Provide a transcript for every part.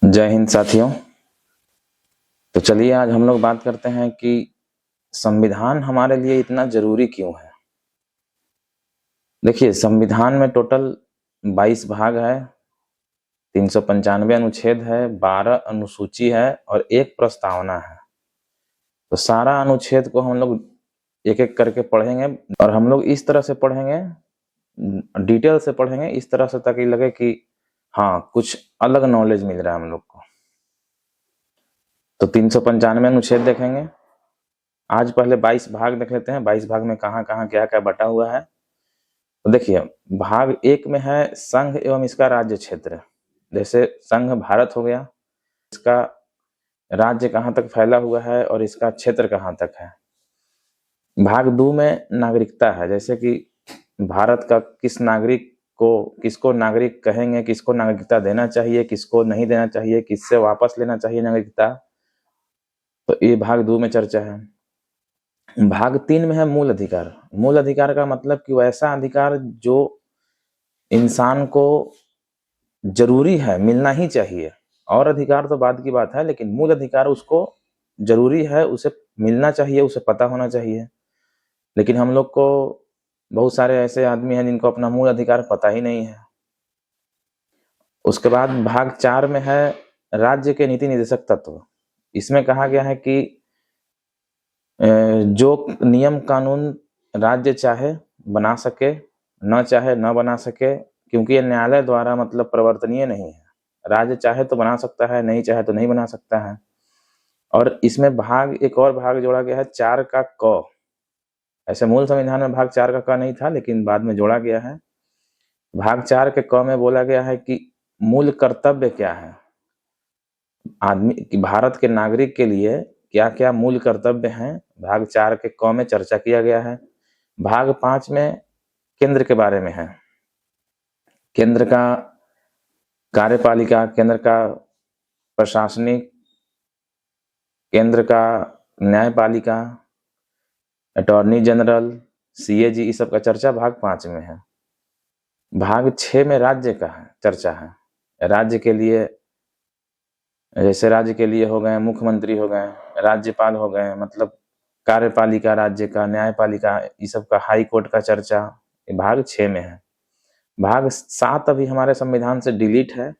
जय हिंद साथियों। तो चलिए आज हम लोग बात करते हैं कि संविधान हमारे लिए इतना जरूरी क्यों है। देखिए, संविधान में टोटल 22 भाग है, 395 अनुच्छेद है, 12 अनुसूची है और एक प्रस्तावना है। तो सारा अनुच्छेद को हम लोग एक एक करके पढ़ेंगे और हम लोग इस तरह से पढ़ेंगे, डिटेल से पढ़ेंगे इस तरह से, ताकि लगे कि हाँ कुछ अलग नॉलेज मिल रहा है हम लोग को। तो 395 अनुच्छेद देखेंगे। आज पहले 22 भाग देख लेते हैं। 22 भाग में कहाँ कहाँ क्या क्या बटा हुआ है। तो देखिए, भाग 1 में है संघ एवं इसका राज्य क्षेत्र। जैसे संघ भारत हो गया, इसका राज्य कहाँ तक फैला हुआ है और इसका क्षेत्र कहाँ तक है। भाग 2 में नागरिकता है, जैसे कि भारत का किस नागरिक को, किसको नागरिक कहेंगे, किसको नागरिकता देना चाहिए, किसको नहीं देना चाहिए, किससे वापस लेना चाहिए नागरिकता। तो ये भाग 2 में चर्चा है। भाग 3 में है मूल अधिकार। मूल अधिकार का मतलब कि वैसा अधिकार जो इंसान को जरूरी है, मिलना ही चाहिए। और अधिकार तो बाद की बात है, लेकिन मूल अधिकार उसको जरूरी है, उसे मिलना चाहिए, उसे पता होना चाहिए। लेकिन हम लोग को बहुत सारे ऐसे आदमी हैं जिनको अपना मूल अधिकार पता ही नहीं है। उसके बाद भाग 4 में है राज्य के नीति निर्देशक तत्व। इसमें कहा गया है कि जो नियम कानून राज्य चाहे बना सके, न चाहे न बना सके, क्योंकि ये न्यायालय द्वारा मतलब प्रवर्तनीय नहीं है। राज्य चाहे तो बना सकता है, नहीं चाहे तो नहीं बना सकता है। और इसमें एक और भाग जोड़ा गया है 4 का क। ऐसे मूल संविधान में भाग 4 का क नहीं था, लेकिन बाद में जोड़ा गया है। भाग 4 के क में बोला गया है कि मूल कर्तव्य क्या है, भारत के नागरिक के लिए क्या क्या मूल कर्तव्य हैं। भाग 4 के क में चर्चा किया गया है। भाग 5 में केंद्र के बारे में है। केंद्र का कार्यपालिका, केंद्र का प्रशासनिक, केंद्र का न्यायपालिका, अटॉर्नी जनरल, सीएजी, इस सब का चर्चा भाग 5 में है। भाग 6 में राज्य का चर्चा है। राज्य के लिए, जैसे राज्य के लिए हो गए मुख्यमंत्री, हो गए राज्यपाल, हो गए मतलब कार्यपालिका राज्य का, न्यायपालिका, इस सब का, हाई कोर्ट का चर्चा भाग 6 में है। भाग 7 अभी हमारे संविधान से डिलीट है।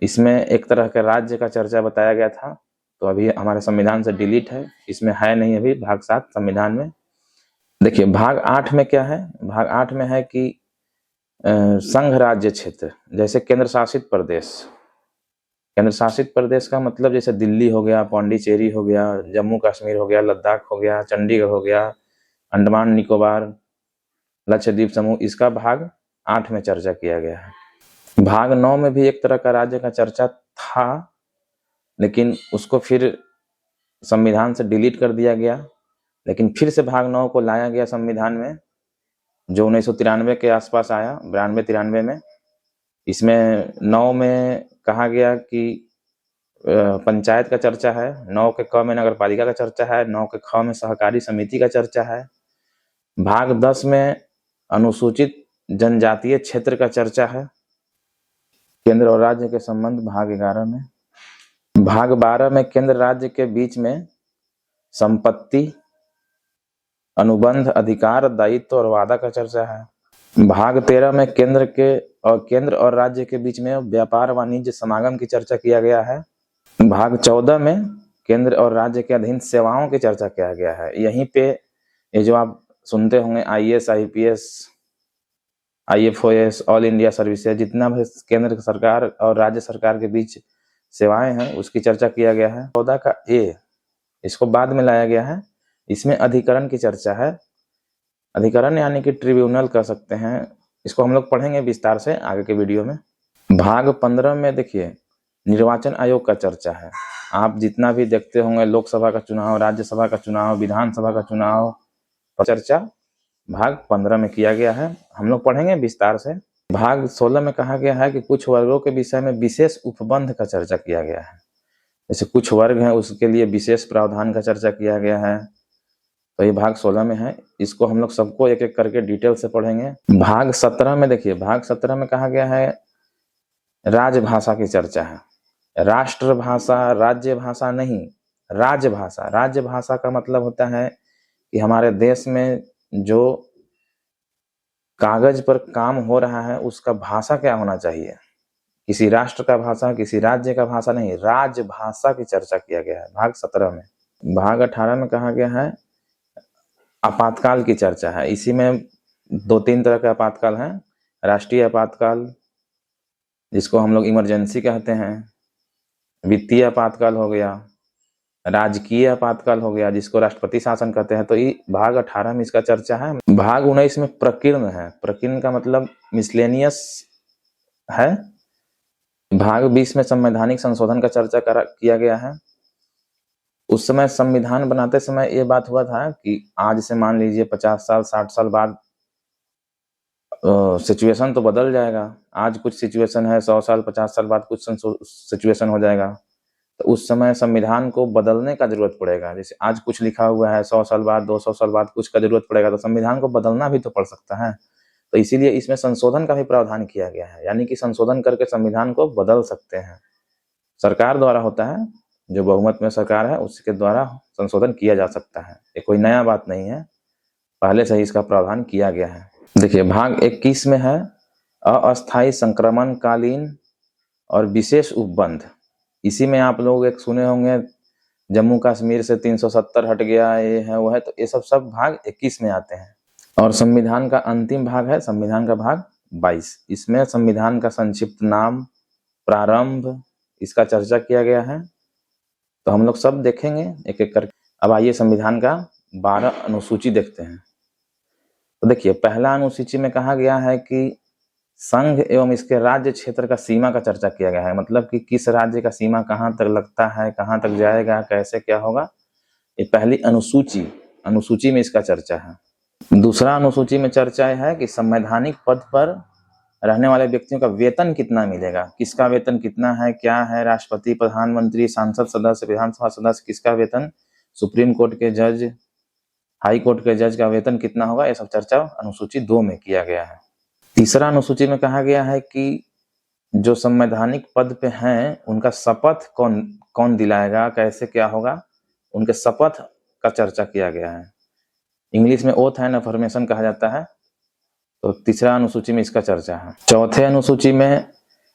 इसमें एक तरह के राज्य का चर्चा बताया गया था, तो अभी हमारे संविधान से डिलीट है, इसमें है नहीं अभी भाग 7 संविधान में। देखिए, भाग 8 में क्या है। भाग 8 में है कि संघ राज्य क्षेत्र, जैसे केंद्र शासित प्रदेश। केंद्र शासित प्रदेश का मतलब जैसे दिल्ली हो गया, पौंडीचेरी हो गया, जम्मू कश्मीर हो गया, लद्दाख हो गया, चंडीगढ़ हो गया, अंडमान निकोबार, लक्षद्वीप समूह, इसका भाग 8 में चर्चा किया गया है। भाग 9 में भी एक तरह का राज्य का चर्चा था, लेकिन उसको फिर संविधान से डिलीट कर दिया गया। लेकिन फिर से भाग 9 को लाया गया संविधान में, जो 1993 के आसपास आया, 92-93 में। इसमें 9 में कहा गया कि पंचायत का चर्चा है, 9 के क में नगर पालिका का चर्चा है, 9 के ख में सहकारी समिति का चर्चा है। भाग 10 में अनुसूचित जनजातीय क्षेत्र का चर्चा है। केंद्र और राज्य के संबंध भाग 11 में। भाग 12 में केंद्र राज्य के बीच में संपत्ति, अनुबंध, अधिकार, दायित्व और वादा का चर्चा है। भाग 13 में केंद्र और राज्य के बीच में व्यापार वाणिज्य समागम की चर्चा किया गया है। भाग 14 में केंद्र और राज्य के अधीन सेवाओं की चर्चा किया गया है। यहीं पे ये जो आप सुनते होंगे IAS, IPS, IFOS, all India services, जितना भी केंद्र सरकार और राज्य सरकार के बीच सेवाएं हैं, उसकी चर्चा किया गया है। 14 का A, इसको बाद में लाया गया है। इसमें अधिकरण की चर्चा है। अधिकरण यानी कि ट्रिब्यूनल कह सकते हैं। इसको हम लोग पढ़ेंगे विस्तार से आगे के वीडियो में। भाग 15 में देखिए, निर्वाचन आयोग का चर्चा है। आप जितना भी देखते होंगे, लोकसभा का चुनाव, राज्यसभा का चुनाव, विधानसभा का चुनाव, चर्चा भाग 15 में किया गया है। हम लोग पढ़ेंगे विस्तार से। भाग 16 में कहा गया है कि कुछ वर्गों के विषय में विशेष उपबंध का चर्चा किया गया है। जैसे कुछ वर्ग हैं, उसके लिए विशेष प्रावधान का चर्चा किया गया है। तो ये भाग 16 में है। इसको हम लोग सबको एक एक करके डिटेल से पढ़ेंगे। भाग 17 में देखिए, भाग 17 में कहा गया है राजभाषा की चर्चा है। राष्ट्रभाषा, राज्य भाषा नहीं, राजभाषा। राजभाषा का मतलब होता है कि हमारे देश में जो कागज पर काम हो रहा है उसका भाषा क्या होना चाहिए। किसी राष्ट्र का भाषा, किसी राज्य का भाषा नहीं, राजभाषा की चर्चा किया गया है भाग 17 में। भाग 18 में कहा गया है आपातकाल की चर्चा है। इसी में 2-3 तरह के आपातकाल हैं। राष्ट्रीय आपातकाल, जिसको हम लोग इमरजेंसी कहते हैं, वित्तीय आपातकाल हो गया, राजकीय आपातकाल हो गया, जिसको राष्ट्रपति शासन कहते हैं। तो ये भाग 18 में इसका चर्चा है। भाग 19 में प्रकीर्ण है। प्रकीर्ण का मतलब मिसलेनियस है। भाग 20 में संवैधानिक संशोधन का चर्चा किया गया है। उस समय संविधान बनाते समय ये बात हुआ था कि आज से मान लीजिए 50 साल 60 साल बाद सिचुएशन तो बदल जाएगा। आज कुछ सिचुएशन है, 100 साल 50 साल बाद कुछ सिचुएशन हो जाएगा। तो उस समय संविधान को बदलने का जरूरत पड़ेगा। जैसे आज कुछ लिखा हुआ है, 100 साल बाद 200 साल बाद कुछ का जरूरत पड़ेगा, तो संविधान को बदलना भी तो पड़ सकता है। तो इसीलिए इसमें संशोधन का भी प्रावधान किया गया है, यानी कि संशोधन करके संविधान को बदल सकते हैं। सरकार द्वारा होता है, जो बहुमत में सरकार है उसके द्वारा संशोधन किया जा सकता है। ये कोई नया बात नहीं है, पहले से ही इसका प्रावधान किया गया है। देखिए भाग 21 में है अस्थायी संक्रमणकालीन और विशेष उपबंध। इसी में आप लोग एक सुने होंगे, जम्मू कश्मीर से 370 हट गया, ये है वो है, तो ये सब भाग 21 में आते हैं। और संविधान का अंतिम भाग है संविधान का भाग 22। इसमें संविधान का संक्षिप्त नाम, प्रारंभ, इसका चर्चा किया गया है। तो हम लोग सब देखेंगे एक एक करके। अब आइए संविधान का 12 अनुसूची देखते हैं। तो देखिए पहला अनुसूची में कहा गया है कि संघ एवं इसके राज्य क्षेत्र का सीमा का चर्चा किया गया है। मतलब कि किस राज्य का सीमा कहाँ तक लगता है, कहाँ तक जाएगा, कैसे क्या होगा, ये पहली अनुसूची में इसका चर्चा है। दूसरा अनुसूची में चर्चा है कि संवैधानिक पद पर रहने वाले व्यक्तियों का वेतन कितना मिलेगा, किसका वेतन कितना है, क्या है, राष्ट्रपति, प्रधानमंत्री, सांसद सदस्य, विधानसभा सदस्य, किसका वेतन, सुप्रीम कोर्ट के जज, हाई कोर्ट के जज का वेतन कितना होगा, ये सब चर्चा अनुसूची 2 में किया गया है। तीसरा अनुसूची में कहा गया है कि जो संवैधानिक पद पे हैं उनका शपथ कौन दिलाएगा, कैसे क्या होगा, उनके शपथ का चर्चा किया गया है। इंग्लिश में ओथ एंड अफर्मेशन कहा जाता है। तो तीसरा अनुसूची में इसका चर्चा है। चौथे अनुसूची में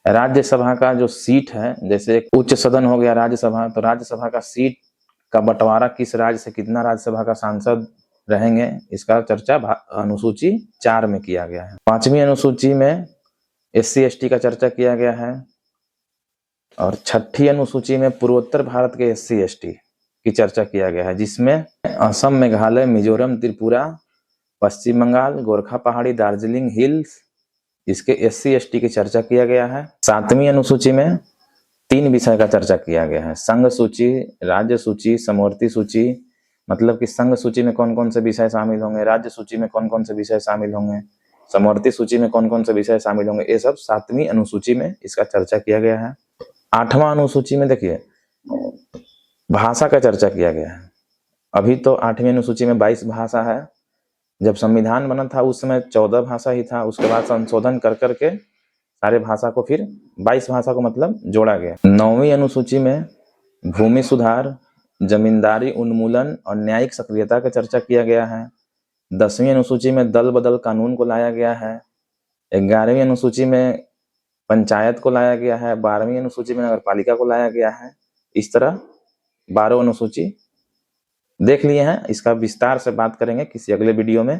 राज्यसभा का जो सीट है, जैसे एक उच्च सदन हो गया राज्यसभा, तो राज्यसभा का सीट का बंटवारा किस राज्य से कितना राज्यसभा का सांसद रहेंगे, इसका चर्चा अनुसूची 4 में किया गया है। 5वीं अनुसूची में SC ST का चर्चा किया गया है। और 6ठी अनुसूची में पूर्वोत्तर भारत के SC ST की चर्चा किया गया है, जिसमें असम, मेघालय, मिजोरम, त्रिपुरा, पश्चिम बंगाल, गोरखा पहाड़ी, दार्जिलिंग हिल्स, इसके SC ST की चर्चा किया गया है। 7वीं अनुसूची में 3 विषय का चर्चा किया गया है, संघ सूची, राज्य सूची, समवर्ती सूची। मतलब कि संघ सूची में कौन कौन से विषय शामिल होंगे, राज्य सूची में कौन कौन से विषय शामिल होंगे, समवर्ती सूची में कौन कौन से विषय शामिल होंगे, ये सब 7वीं अनुसूची में इसका चर्चा किया गया है। 8वां अनुसूची में देखिए भाषा का चर्चा किया गया है। अभी तो 8वीं अनुसूची में 22 भाषा है। जब संविधान बना था उस समय 14 भाषा ही था। उसके बाद संशोधन कर करके सारे भाषा को फिर 22 भाषा को मतलब जोड़ा गया। 9वीं अनुसूची में भूमि सुधार, जमींदारी उन्मूलन और न्यायिक सक्रियता का चर्चा किया गया है। 10वीं अनुसूची में दल बदल कानून को लाया गया है। 11वीं अनुसूची में पंचायत को लाया गया है। 12वीं अनुसूची में नगरपालिका को लाया गया है। इस तरह 12 अनुसूची देख लिए हैं। इसका विस्तार से बात करेंगे किसी अगले वीडियो में।